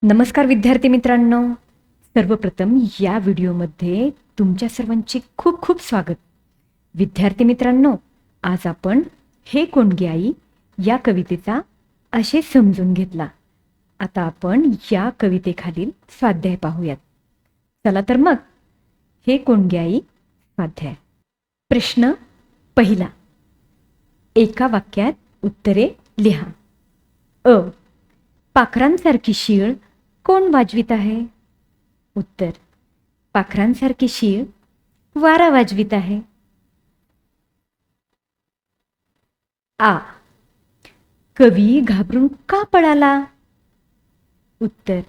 नमस्कार विद्यार्थी मित्रांनो, सर्वप्रथम या व्हिडिओमध्ये तुमच्या सर्वांचे खूप खूप स्वागत. विद्यार्थी मित्रांनो, आज आपण हे कोणगी आई या कवितेचा आशय समजून घेतला. आता आपण या कवितेखालील स्वाध्याय पाहूयात. चला तर मग, हे कोणगी आई स्वाध्याय. प्रश्न पहिला, एका वाक्यात उत्तरे लिहा. पाखरांसारखी शीळ कोण वाजवित आहे? उत्तर, पाखरांसारखी शीळ वारा वाजवित आहे. आ, कवी घाबरून का पळाला? उत्तर,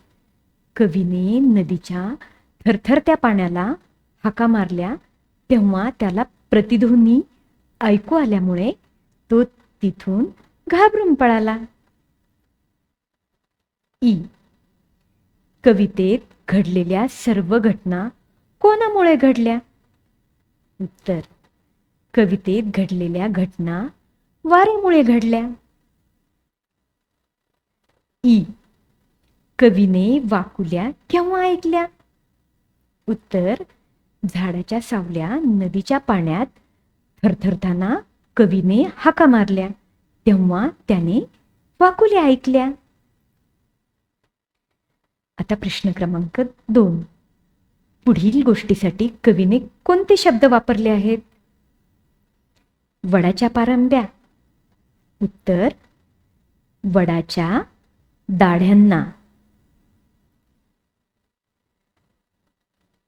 कवीने नदीच्या थरथरत्या पाण्याला हाका मारल्या तेव्हा त्याला प्रतिध्वनी ऐकू आल्यामुळे तो तिथून घाबरून पळाला. ई, कवितेत घडलेल्या सर्व घटना कोणामुळे घडल्या? उत्तर, कवितेत घडलेल्या घटना वाऱ्यामुळे घडल्या. ई, कवीने वाकुल्या केव्हा ऐकल्या? उत्तर, झाडाच्या सावल्या नदीच्या पाण्यात थरथरताना कवीने हाका मारल्या तेव्हा त्याने वाकुल्या ऐकल्या. आता प्रश्न क्रमांक 2, पुढील गोष्टीसाठी कवीने कोणते शब्द वापरले आहेत? वडाच्या पारंब्या. उत्तर, वडाच्या दाढ्यांना.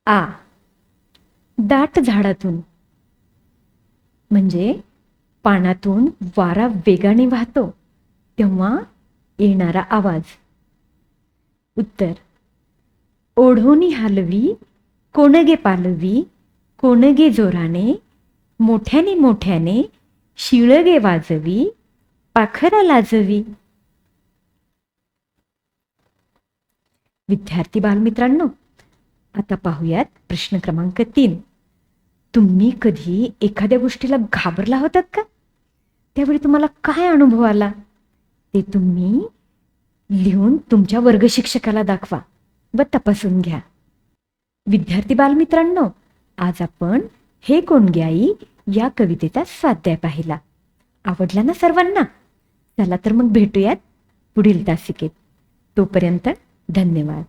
आ, दाट झाडातून म्हणजे पानातून वारा वेगाने वाहतो तेव्हा येणारा आवाज. उत्तर, ओढोनी हालवी कोणगे पालवी कोणगे जोराने मोठ्याने मोठ्याने शिळगे वाजवी पाखरा लाजवी. विद्यार्थी बालमित्रांनो, आता पाहूयात प्रश्न क्रमांक 3. तुम्ही कधी एखाद्या गोष्टीला घाबरला होतात का? त्यावेळी तुम्हाला काय अनुभव आला ते तुम्ही लिहून तुमच्या वर्ग शिक्षकाला दाखवा व तपासून घ्या. विद्यार्थी बालमित्रांनो, आज आपण हे कोणगी आई या कवितेचा स्वाध्याय पाहिला. आवडला ना सर्वांना? चला तर मग भेटूयात पुढील तासिकेत. तोपर्यंत धन्यवाद.